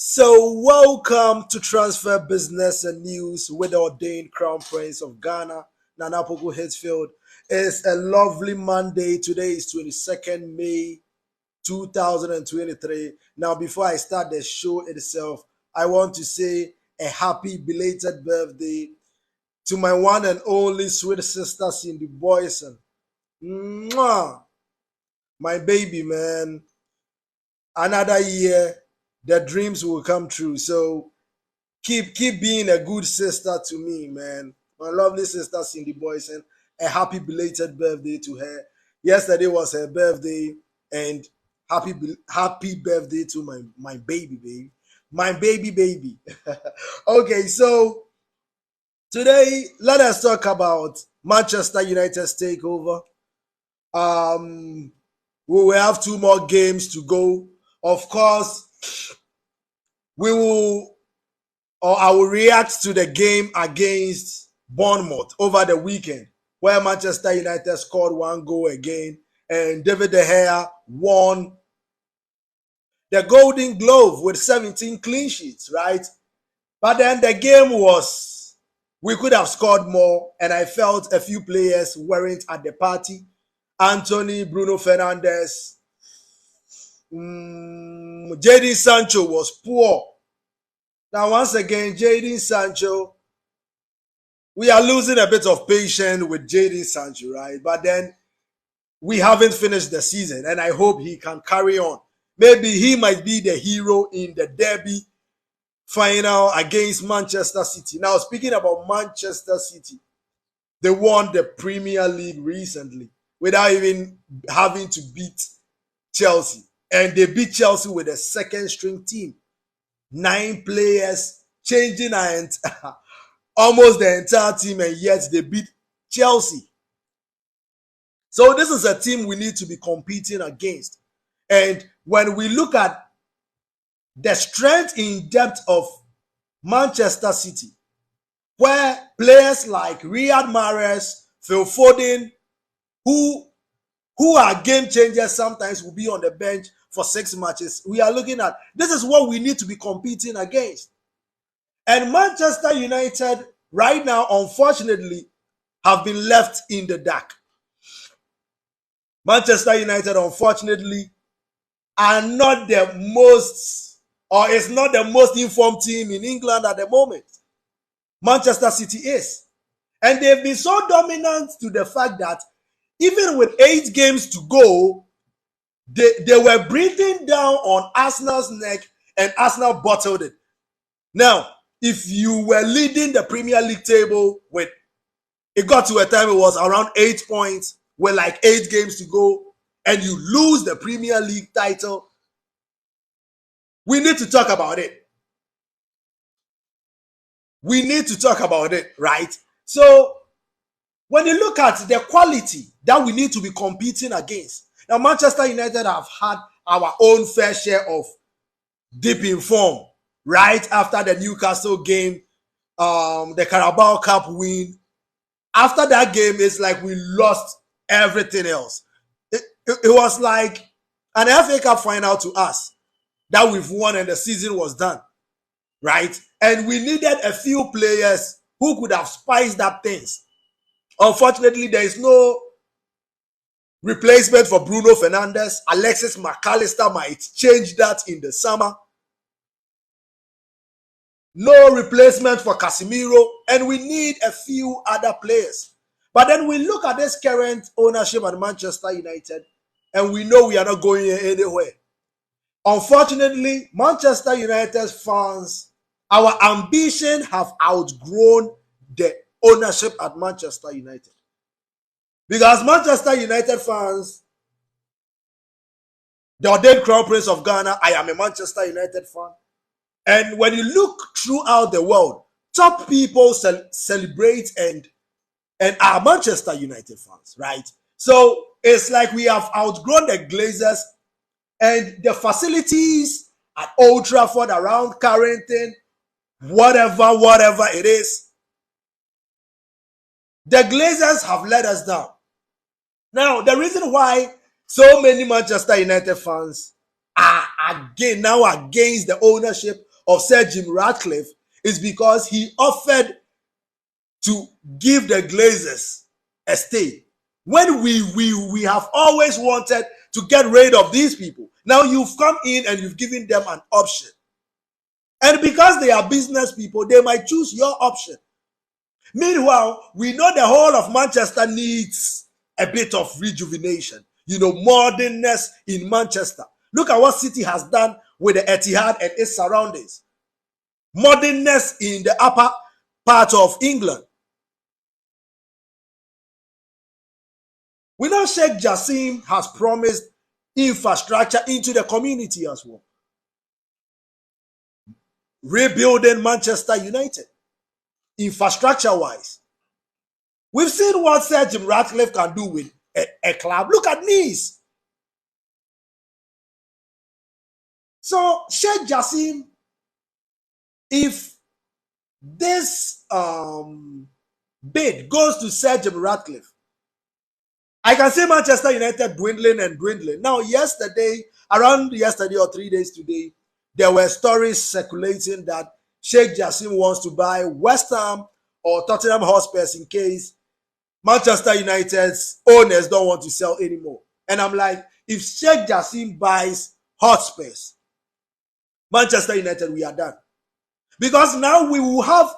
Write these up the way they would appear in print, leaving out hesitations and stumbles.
So, welcome to Transfer Business and News with the Ordained Crown Prince of Ghana, Nana Poku-Hitzfield. It's a lovely Monday. Today is 22nd May 2023. Now, before I start the show itself, I want to say a happy belated birthday to my one and only sweet sister, Cindy Boyson. Mwah! My baby, man. Another year, the dreams will come true. So keep being a good sister to me, man. My lovely sister Cindy Boyson. A happy belated birthday to her. Yesterday was her birthday, and happy birthday to my baby. My baby. Okay, so today let us talk about Manchester United's takeover. We will have 2 more games to go. Of course, I will react to the game against Bournemouth over the weekend, where Manchester United scored 1 goal again, and David De Gea won the Golden Glove with 17 clean sheets, right? But then the game we could have scored more, and I felt a few players weren't at the party. Anthony, Bruno Fernandes, Jadon Sancho was poor. Now, once again, Jadon Sancho, we are losing a bit of patience with Jadon Sancho, right? But then we haven't finished the season, and I hope he can carry on. Maybe he might be the hero in the derby final against Manchester City. Now, speaking about Manchester City, they won the Premier League recently without even having to beat Chelsea. And they beat Chelsea with a second-string team. 9 players, changing almost the entire team, and yet they beat Chelsea. So this is a team we need to be competing against. And when we look at the strength in depth of Manchester City, where players like Riyad Mahrez, Phil Foden, who are game changers, sometimes will be on the bench for 6 matches. We are looking at this is what we need to be competing against. And Manchester United right now, unfortunately, have been left in the dark. Manchester United, unfortunately, are not the most, or is not the most informed team in England at the moment. Manchester City is. And they've been so dominant to the fact that even with 8 games to go, they were breathing down on Arsenal's neck, and Arsenal bottled it. Now, if you were leading the Premier League table it got to a time it was around 8 points with like 8 games to go, and you lose the Premier League title, we need to talk about it. We need to talk about it, right? So, when you look at the quality that we need to be competing against, now Manchester United have had our own fair share of dip in form right after the Newcastle game, the Carabao Cup win. After that game, it's like we lost everything else. It was like an FA Cup final to us that we've won and the season was done, right? And we needed a few players who could have spiced up things. Unfortunately, there is no replacement for Bruno Fernandes. Alexis McAllister might change that in the summer. No replacement for Casemiro, and we need a few other players. But then we look at this current ownership at Manchester United, and we know we are not going anywhere. Unfortunately, Manchester United's fans, our ambition have outgrown the ownership at Manchester United. Because Manchester United fans, the Ordained Crown Prince of Ghana, I am a Manchester United fan. And when you look throughout the world, top people celebrate and are Manchester United fans, right? So it's like we have outgrown the Glazers, and the facilities at Old Trafford, around Carrington, whatever it is, the Glazers have let us down. Now, the reason why so many Manchester United fans are against the ownership of Sir Jim Ratcliffe is because he offered to give the Glazers a stay. When we have always wanted to get rid of these people. Now you've come in and you've given them an option. And because they are business people, they might choose your option. Meanwhile, we know the whole of Manchester needs a bit of rejuvenation. Modernness in Manchester. Look at what City has done with the Etihad and its surroundings. Modernness in the upper part of England. We know Sheikh Jassim has promised infrastructure into the community as well. Rebuilding Manchester United, infrastructure-wise. We've seen what Sir Jim Ratcliffe can do with a club. Look at Nice. So, Sheikh Jassim, if this bid goes to Sir Jim Ratcliffe, I can see Manchester United dwindling and dwindling. Now, around yesterday or 3 days today, there were stories circulating that Sheikh Jassim wants to buy West Ham or Tottenham Hotspurs in case Manchester United's owners don't want to sell anymore. And I'm like, if Sheikh Jassim buys Hotspurs, Manchester United, we are done. Because now we will have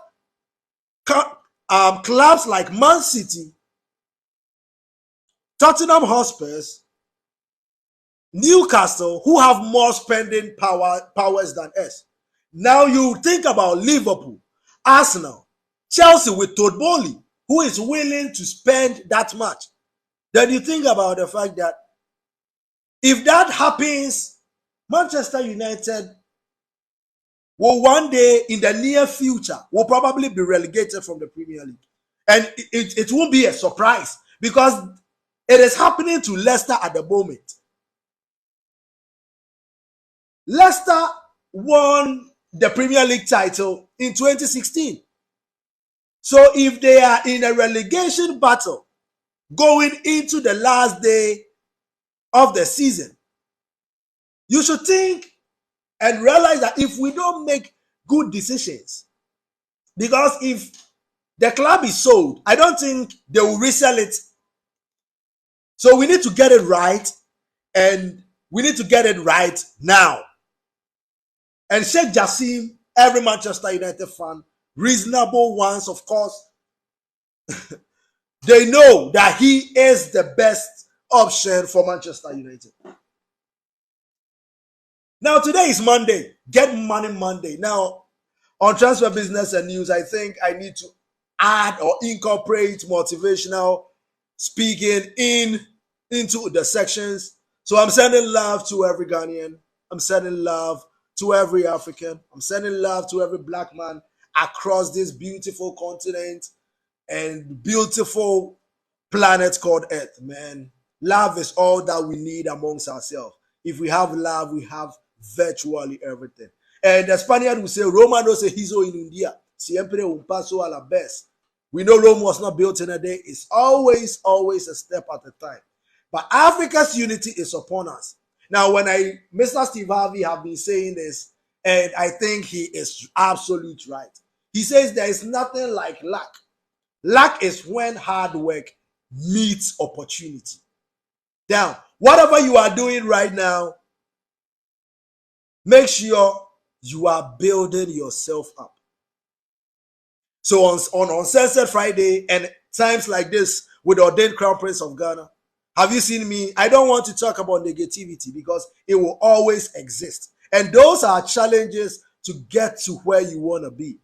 clubs like Man City, Tottenham Hotspurs, Newcastle, who have more spending powers than us. Now you think about Liverpool, Arsenal, Chelsea with Todd Bowley, who is willing to spend that much. Then you think about the fact that if that happens, Manchester United will one day in the near future will probably be relegated from the Premier League. And it won't be a surprise because it is happening to Leicester at the moment. Leicester won the Premier League title in 2016. So if they are in a relegation battle going into the last day of the season, you should think and realize that if we don't make good decisions, because if the club is sold, I don't think they will resell it. So we need to get it right, and we need to get it right now. And Sheikh Jassim, every Manchester United fan, reasonable ones, of course, they know that he is the best option for Manchester United. Now, today is Monday. Get Money Monday. Now, on Transfer Business and News, I think I need to add or incorporate motivational speaking into the sections. So I'm sending love to every Ghanaian. I'm sending love to every African. I'm sending love to every black man across this beautiful continent and beautiful planet called Earth, man. Love is all that we need amongst ourselves. If we have love, we have virtually everything. And the Spaniard will say, Roma no se hizo in India. Siempre un paso a la vez. We know Rome was not built in a day. It's always a step at a time. But Africa's unity is upon us. Now, Mr. Steve Harvey have been saying this, and I think he is absolute right. He says there is nothing like luck. Luck is when hard work meets opportunity. Now, whatever you are doing right now, make sure you are building yourself up. So on Sunset Friday and times like this with the ordained Crown Prince of Ghana, have you seen me? I don't want to talk about negativity because it will always exist. And those are challenges to get to where you want to be.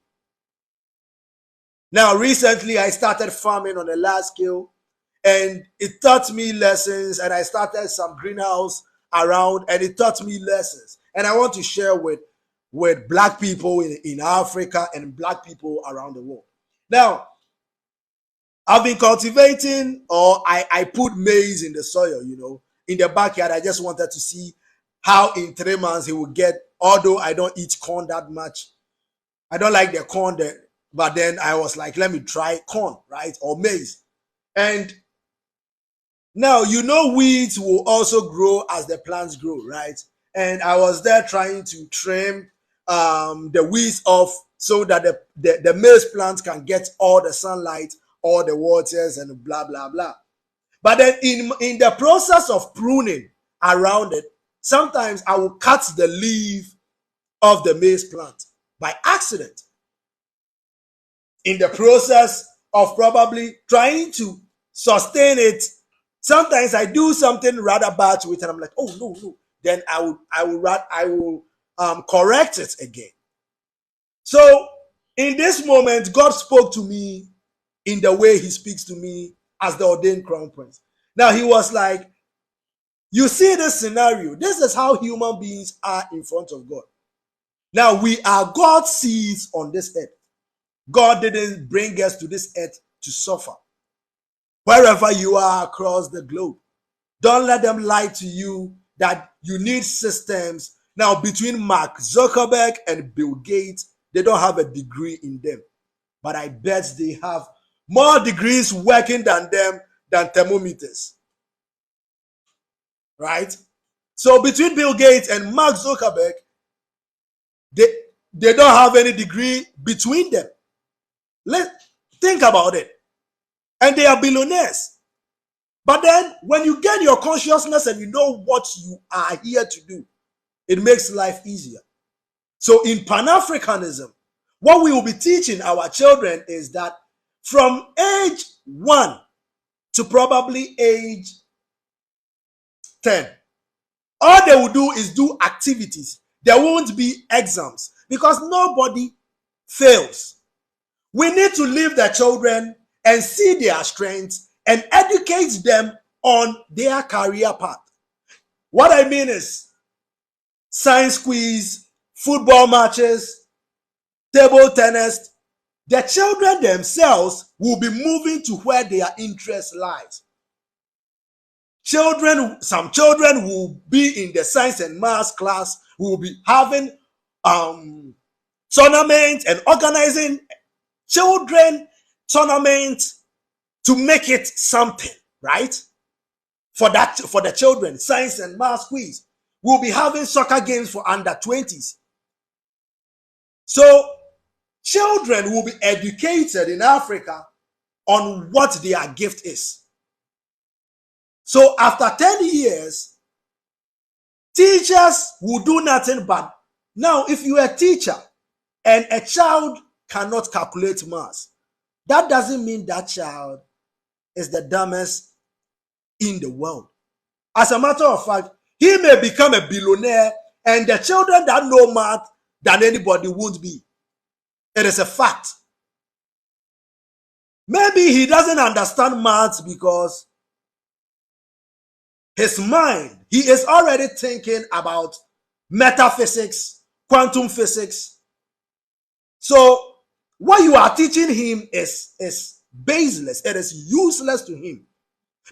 Now, recently I started farming on a large scale, and it taught me lessons, and I started some greenhouse around, and it taught me lessons. And I want to share with black people in Africa and black people around the world. Now, I've been cultivating, or I put maize in the soil, in the backyard. I just wanted to see how in 3 months he would get, although I don't eat corn that much. I don't like the corn, but then I was like, let me try corn, right? Or maize. And now, weeds will also grow as the plants grow, right? And I was there trying to trim the weeds off so that the maize plant can get all the sunlight, all the waters, and blah blah blah. But then in the process of pruning around it, sometimes I will cut the leaf of the maize plant by accident. In the process of probably trying to sustain it, sometimes I do something rather bad to it, and I'm like, oh no. Then I will correct it again. So in this moment, God spoke to me in the way He speaks to me as the ordained crown prince. Now He was like, you see this scenario. This is how human beings are in front of God. Now we are God's seeds on this earth. God didn't bring us to this earth to suffer. Wherever you are across the globe, don't let them lie to you that you need systems. Now, between Mark Zuckerberg and Bill Gates, they don't have a degree in them. But I bet they have more degrees working than them than thermometers. Right? So between Bill Gates and Mark Zuckerberg, they don't have any degree between them. Think about it. And they are billionaires. But then when you get your consciousness and you know what you are here to do, it makes life easier. So in Pan-Africanism, what we will be teaching our children is that from age 1 to probably age 10, all they will do is do activities. There won't be exams because nobody fails. We need to leave the children and see their strengths and educate them on their career path. What I mean is science quiz, football matches, table tennis. The children themselves will be moving to where their interest lies. Some children will be in the science and maths class, will be having tournaments and organizing children tournaments to make it something, right? For the children, science and maths quiz. We'll be having soccer games for under 20s. So children will be educated in Africa on what their gift is. So after 10 years, teachers will do nothing but, now if you are a teacher and a child cannot calculate maths, that doesn't mean that child is the dumbest in the world. As a matter of fact, he may become a billionaire and the children that know math than anybody won't be. It is a fact. Maybe he doesn't understand maths because his mind, he is already thinking about metaphysics, quantum physics. So what you are teaching him is baseless. It is useless to him.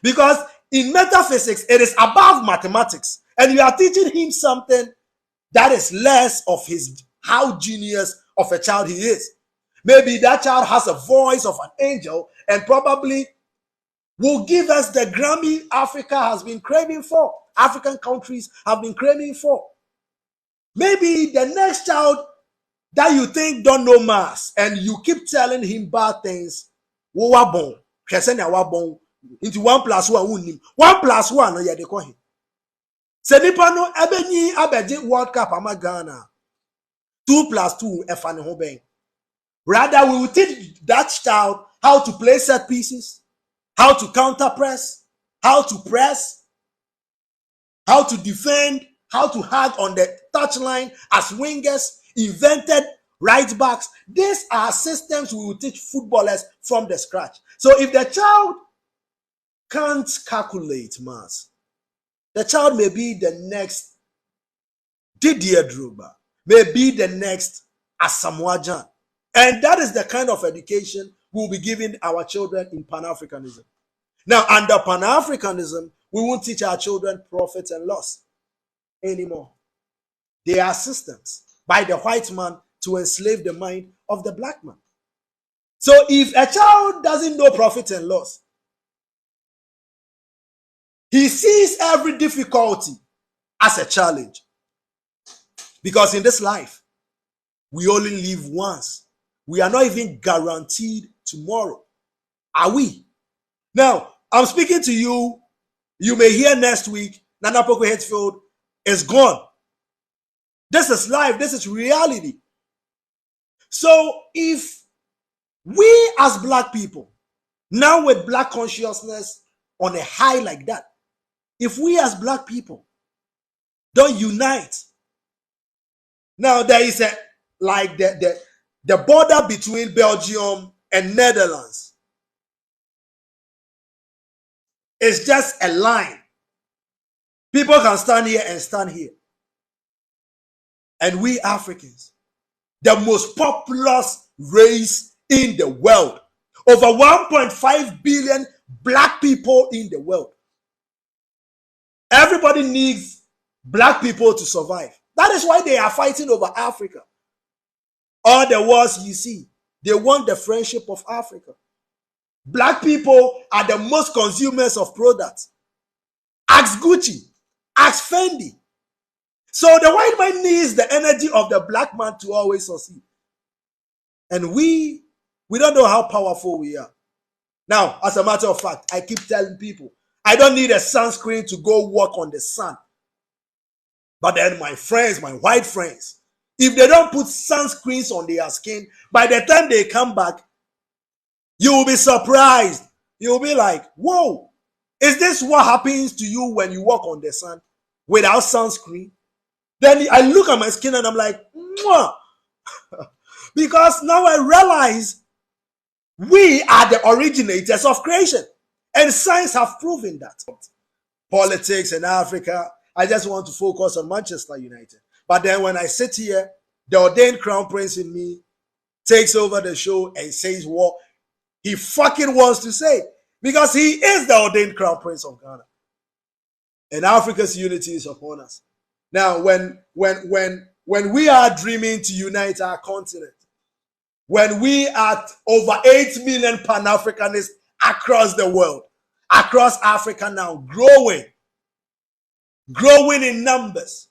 Because in metaphysics, it is above mathematics. And you are teaching him something that is less of how genius of a child he is. Maybe that child has a voice of an angel and probably will give us the Grammy Africa has been craving for. African countries have been craving for. Maybe the next child that you think don't know maths and you keep telling him bad things, into 1 + 1 1 + 1 no ye de ko him. Se nipa no ebenyi abeje World Cup ama Ghana 2 + 2 efa ne ho ben. Rather, we will teach that child how to play set pieces, how to counter press, how to press, how to defend, how to hug on the touchline as wingers, invented right backs. These are systems we will teach footballers from the scratch. So if the child can't calculate maths, the child may be the next Didier Drogba, may be the next Asamoah Gyan. And that is the kind of education we'll be giving our children in Pan-Africanism. Now, under Pan-Africanism, we won't teach our children profit and loss anymore. They are systems by the white man to enslave the mind of the black man. So if a child doesn't know profit and loss, he sees every difficulty as a challenge. Because in this life, We only live once. We are not even guaranteed tomorrow. Are we? Now, I'm speaking to you. You may hear next week, Nana Poku-Hitzfield is gone. This is life. This is reality. So if we as black people, now with black consciousness on a high like that, if we as black people don't unite, now there is a like the border between Belgium and Netherlands is just a line. People can stand here and stand here. And we Africans, the most populous race in the world, over 1.5 billion black people in the world. Everybody needs black people to survive. That is why they are fighting over Africa. All the wars you see, they want the friendship of Africa. Black people are the most consumers of products. Ask Gucci, ask Fendi. So the white man needs the energy of the black man to always succeed. And we don't know how powerful we are. Now, as a matter of fact, I keep telling people, I don't need a sunscreen to go walk on the sun. But then my friends, my white friends, if they don't put sunscreens on their skin, by the time they come back, you will be surprised. You'll be like, whoa, is this what happens to you when you walk on the sun without sunscreen? Then I look at my skin and I'm like, mwah. Because now I realize we are the originators of creation. And science have proven that. Politics in Africa, I just want to focus on Manchester United. But then when I sit here, the ordained crown prince in me takes over the show and says what he fucking wants to say. Because he is the ordained crown prince of Ghana. And Africa's unity is upon us. Now, when we are dreaming to unite our continent, when we are over 8 million Pan-Africanists across the world, across Africa now, growing in numbers,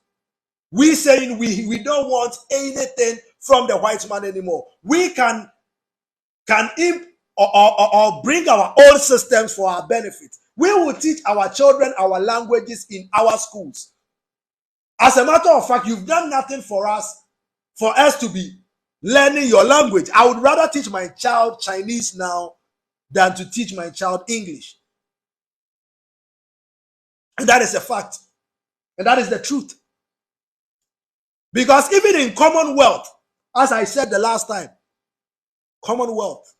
we saying we don't want anything from the white man anymore. We can bring our own systems for our benefit. We will teach our children our languages in our schools. As a matter of fact, you've done nothing for us to be learning your language. I would rather teach my child Chinese now than to teach my child English. And that is a fact. And that is the truth. Because even in Commonwealth, as I said the last time, Commonwealth.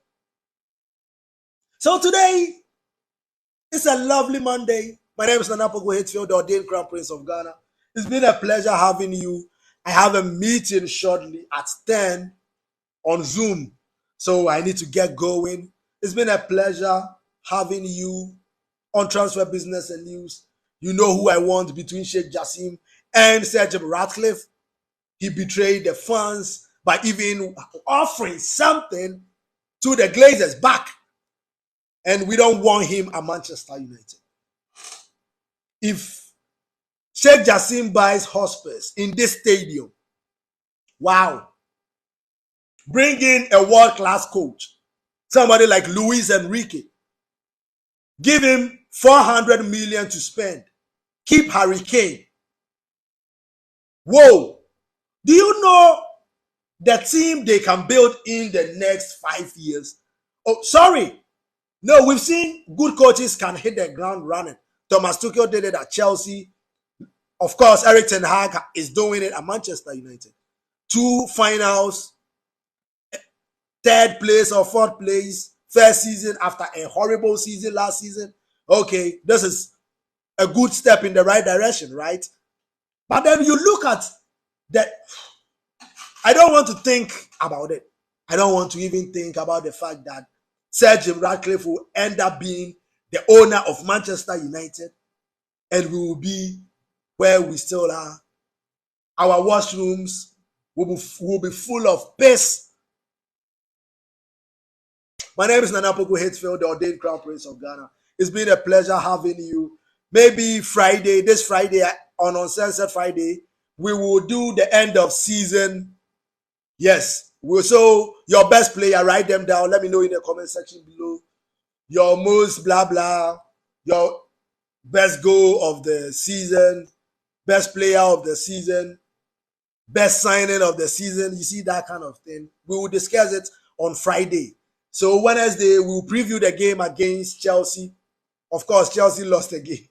So today, it's a lovely Monday. My name is Nana Poku-Hitzfield, the ordained crown prince of Ghana. It's been a pleasure having you. I have a meeting shortly at 10 on Zoom. So I need to get going. It's been a pleasure having you on Transfer Business and News. You know who I want between Sheikh Jassim and Sir Jim Ratcliffe. He betrayed the fans by even offering something to the Glazers back. And we don't want him at Manchester United. If Sheikh Jassim buys hospice in this stadium, wow. Bring in a world-class coach, somebody like Luis Enrique. Give him 400 million to spend. Keep Harry Kane. Whoa. Do you know the team they can build in the next 5 years? Oh, sorry. No, we've seen good coaches can hit the ground running. Thomas Tuchel did it at Chelsea. Of course, Eric Ten Hag is doing it at Manchester United. 2 finals, 3rd place or 4th place, first season after a horrible season last season. Okay, this is a good step in the right direction, right? But then you look at that. I don't want to think about it. I don't want to even think about the fact that Sir Jim Ratcliffe will end up being the owner of Manchester United, and we will be where we still are. Our washrooms will be full of piss. My name is Nana Poku-Hitzfield, the ordained crown prince of Ghana. It's been a pleasure having you. Maybe this Friday, on Sunset Friday, we will do the end of season Yes. So your best player, write them down. Let me know in the comment section below. Your most blah blah, your best goal of the season, best player of the season, best signing of the season. You see that kind of thing. We will discuss it on Friday. So Wednesday, we will preview the game against Chelsea. Of course, Chelsea lost the game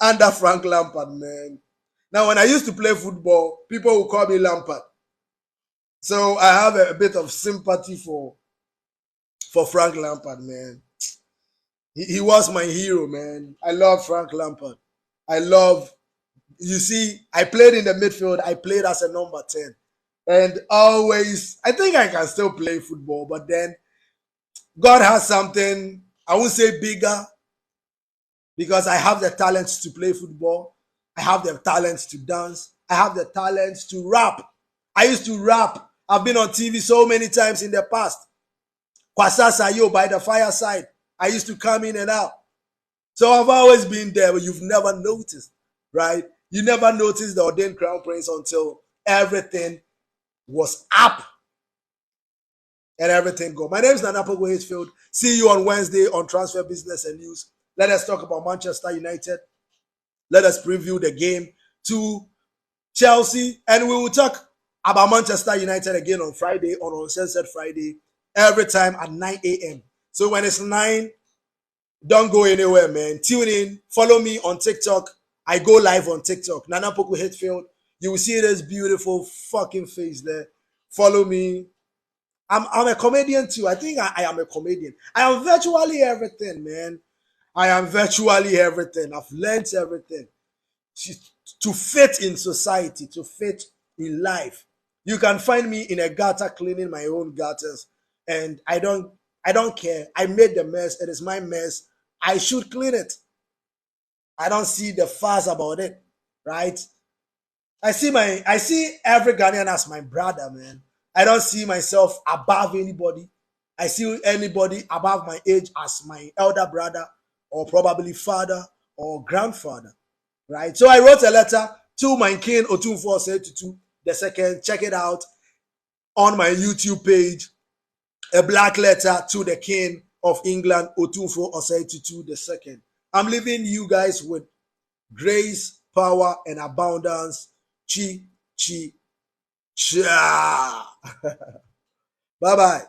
under Frank Lampard, man. Now, when I used to play football, people would call me Lampard. So I have a bit of sympathy for Frank Lampard, man. He was my hero, man. I love Frank Lampard. You see, I played in the midfield. I played as a number 10. And always, I think I can still play football, but then God has something, I won't say bigger, because I have the talents to play football. I have the talents to dance. I have the talents to rap. I used to rap. I've been on TV so many times in the past. Kwasasa yo by the fireside. I used to come in and out. So I've always been there, but you've never noticed, right? You never noticed the ordained crown prince until everything was up and everything go. My name is Poku-Hitzfield. See you on Wednesday on Transfer Business and News. Let us talk about Manchester United. Let us preview the game to Chelsea, and we will talk about Manchester United again on Friday, on Uncensored Friday, every time at 9 a.m. So when it's 9, don't go anywhere, man. Tune in. Follow me on TikTok. I go live on TikTok. Poku-Hitzfield. You will see this beautiful fucking face there. Follow me. I'm a comedian too. I think I am a comedian. I am virtually everything, man. I am virtually everything. I've learned everything to fit in society, to fit in life. You can find me in a gutter cleaning my own gutters, and I don't care. I made the mess. It is my mess. I should clean it. I don't see the fuss about it, right? I see every Ghanaian as my brother, man. I don't see myself above anybody. I see anybody above my age as my elder brother or probably father or grandfather, right? So I wrote a letter to my king Otunfo Osei-Tutu the second. Check it out on my YouTube page. A black letter to the king of England, Otunfo Osei-Tutu the second. I'm leaving you guys with grace, power, and abundance. Chi, chi, cha. Bye-bye.